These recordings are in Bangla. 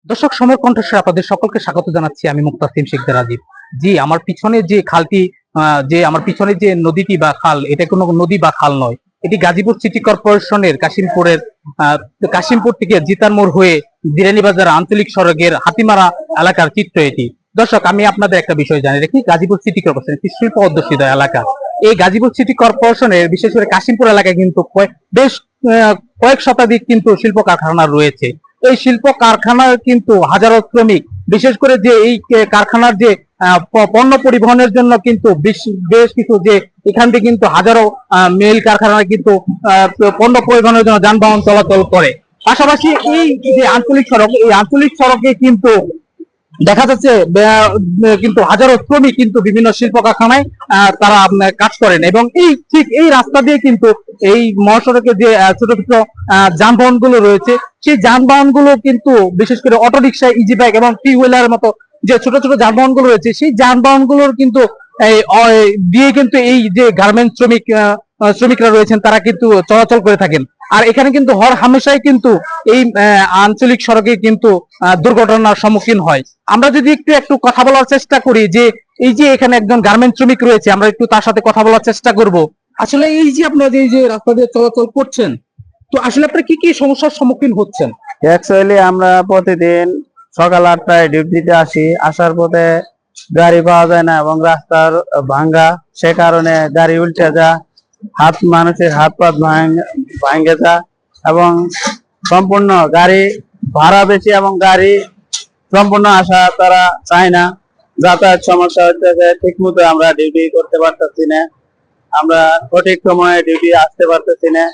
দর্শক সময়ের কণ্ঠস্বর আপনাদের সকলকে স্বাগত জানাচ্ছি। আমি মুক্তাসিম শিকদার রাজীব। জি, আমার পিছনে যে খালটি, যে আমার পিছনে যে নদীটি বা খাল, এটা কোনো নদী বা খাল নয়। এটি গাজীপুর সিটি কর্পোরেশনের কাশিমপুর থেকে জিতার মোড় হয়ে দিরানীবাজার আঞ্চলিক সড়কের হাতিমারা এলাকার চিত্র এটি। দর্শক, আমি আপনাদের একটা বিষয় জানিয়ে রাখি, গাজীপুর সিটি কর্পোরেশন একটি শিল্প অধ্যুষিত এলাকা। এই গাজীপুর সিটি কর্পোরেশনের বিশেষ করে কাশিমপুর এলাকায় কিন্তু বেশ কয়েক শতাধিক কিন্তু শিল্প কারখানা রয়েছে। এই শিল্প কারখানার কিন্তু হাজারো শ্রমিক, বিশেষ করে যে এই কারখানার যে পণ্য পরিবহনের জন্য কিন্তু বেশ কিছু যে এখান থেকে কিন্তু হাজারো মেল কারখানা কিন্তু পণ্য পরিবহনের জন্য যানবাহন চলাচল করে। পাশাপাশি এই যে আঞ্চলিক সড়ক, এই আঞ্চলিক সড়কে কিন্তু দেখা যাচ্ছে কিন্তু হাজারো শ্রমিক কিন্তু বিভিন্ন শিল্প কারখানায় তারা কাজ করেন, এবং ঠিক এই রাস্তা দিয়ে কিন্তু এই মহাসড়কে যে ছোট ছোট যানবাহন গুলো রয়েছে, সেই যানবাহন গুলো কিন্তু বিশেষ করে অটোরিকশা, ইজি বাইক এবং থ্রি হুইলার মতো যে ছোট ছোট যানবাহন গুলো রয়েছে, সেই যানবাহন গুলোর কিন্তু দিয়ে কিন্তু এই যে গার্মেন্টস শ্রমিকরা রয়েছেন তারা কিন্তু চলাচল করে থাকেন। আর এখানে কিন্তু হর হামেশাই কিন্তু এই আঞ্চলিক সড়কে কিন্তু দুর্ঘটনার সম্মুখীন হয়। আমরা যদি একটু কথা বলার চেষ্টা করি যে এই যে এখানে একজন গার্মেন্টস শ্রমিক রয়েছে, আমরা একটু তার সাথে কথা বলার চেষ্টা করব। আসলে এই যে আপনারা এই যে রাস্তা দিয়ে চলাচল করছেন, তো আসলে আপনারা কি কি সমস্যার সম্মুখীন হচ্ছেন? অ্যাকচুয়ালি আমরা প্রতিদিন সকাল 8টায় ডিউটিতে আসি, আসার পথে গাড়ি পাওয়া যায় না এবং রাস্তার ভাঙ্গা, সে কারণে গাড়ি উল্টে যায়, মানুষের হাত পা ভাঙ্গে যায় এবং সম্পূর্ণ গাড়ি ভাড়া বেশি এবং গাড়ি সম্পূর্ণ আসা তারা চায় না। যাতায়াত সমস্যা হচ্ছে, ঠিক মতো আমরা ডিউটি করতে পারতেছি না, আমরা সঠিক সময়ে ডিউটি আসতে পারতেছি না,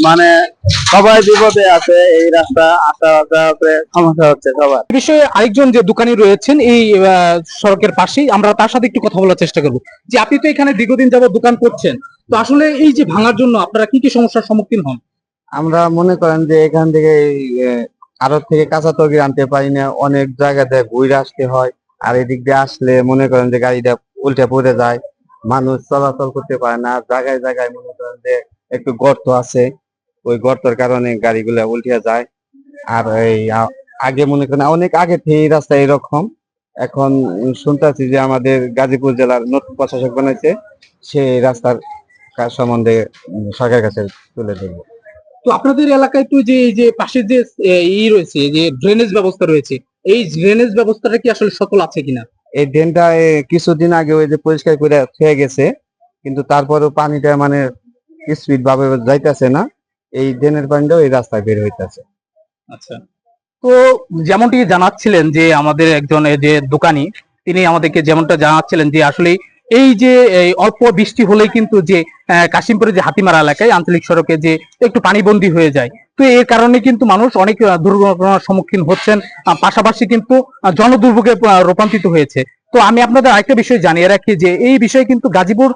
মানে সবাই বিপদে আছে। এই রাস্তা আসা যাওয়াতে সমস্যা হচ্ছে সবার। এই বিষয়ে আরেকজন যে দোকানি রয়েছেন এই সড়কের পাশেই, আমরা তার সাথে একটু কথা বলার চেষ্টা করব। যে আপনি তো এখানে দীর্ঘদিন যাবত দোকান করছেন, তো আসলে এই যে ভাঙার জন্য আপনারা কি কি সমস্যার সম্মুখীন হন? আমরা মনে করেন যে এখান থেকে আড়ত থেকে কাঁচা তরকারি আনতে পারি না, অনেক জায়গাতে ঘুরে আসতে হয়। আর এদিক দিয়ে আসলে মনে করেন যে গাড়িটা উল্টে পড়ে যায়, মানুষ চলাচল করতে পারে না। জায়গায় জায়গায় মনে করেন যে একটু গর্ত আছে, ওই গর্তের কারণে গাড়িগুলা উল্টে যায়। আর এই আগে মনে করেন অনেক আগে থেকে এই রাস্তা এরকম। এখন শুনতেছি যে আমাদের গাজীপুর জেলার নতুন প্রশাসক বানাইছে, সেই রাস্তার কাজ সম্বন্ধে সরকারের কাছে তুলে ধরবো। তো আপনাদের এলাকায় তো যে এই যে পাশে যে রয়েছে, যে ড্রেনেজ ব্যবস্থা রয়েছে, এই ড্রেনেজ ব্যবস্থাটা কি আসলে সচল আছে কিনা? এই ড্রেনটা কিছুদিন আগে ওই যে পরিষ্কার করে থুয়ে গেছে, কিন্তু তারপরেও পানিটা মানে স্পিড ভাবে যাইতেছে না, এই ড্রেনের পানিটাও এই রাস্তায় বের হইতেছে। আচ্ছা, তো যেমনটি জানাচ্ছিলেন যে আমাদের একজন যে দোকানি, তিনি আমাদেরকে যেমনটা জানাচ্ছিলেন যে আসলে এই যে অল্প বৃষ্টি হলেই কিন্তু যে কাশিমপুরের যে হাতিমারা এলাকায় আঞ্চলিক সড়কে যে একটু পানিবন্দী হয়ে যায়, তো এর কারণে কিন্তু মানুষ অনেক দুর্ঘটনার সম্মুখীন হচ্ছেন, পাশাপাশি কিন্তু জনদুর্ভোগে রূপান্তরিত হয়েছে। তো আমি আপনাদের আরেকটা বিষয় জানিয়ে রাখি যে এই বিষয়ে কিন্তু গাজীপুর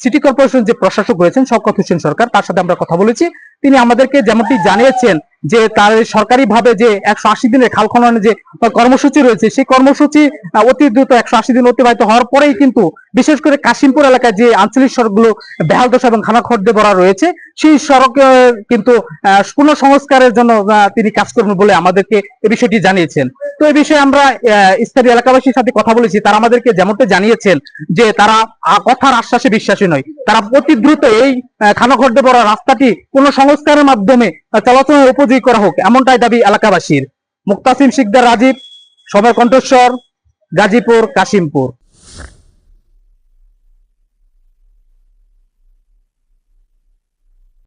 সিটি কর্পোরেশন যে প্রশাসক রয়েছেন শওকত হোসেন সরকার, তার সাথে আমরা কথা বলেছি। তিনি আমাদেরকে যেমনটি জানিয়েছেন যে তার সরকারি ভাবে যে 180 দিনের খাল খননের যে কর্মসূচি রয়েছে, সেই কর্মসূচি অতি দ্রুত 180 দিন অতিবাহিত হওয়ার পরেই কিন্তু বিশেষ করে কাশিমপুর এলাকায় যে আঞ্চলিক সড়কগুলো বেহাল দশা এবং খানাখড়দে ভরা রয়েছে, সেই সড়ক কিন্তু পুনঃসংস্কারের জন্য তিনি কাজ করবেন বলে আমাদেরকে এই বিষয়টি জানিয়েছেন। তো এই বিষয়ে আমরা স্থানীয় এলাকাবাসীর সাথে কথা বলেছি, তারা আমাদেরকে যেমনটা জানিয়েছেন যে তারা কথার আশ্বাসে বিশ্বাসী নয়, তারা অতি দ্রুত এই খানাখড়দে ভরা রাস্তাটি কোন সংস্কারের মাধ্যমে চলাচলের উপযোগী করা হোক, এমনটাই দাবি এলাকাবাসীর। মুক্তাসিম শিকদার রাজীব, সময় কণ্ঠস্বর, গাজীপুর, কাশিমপুর।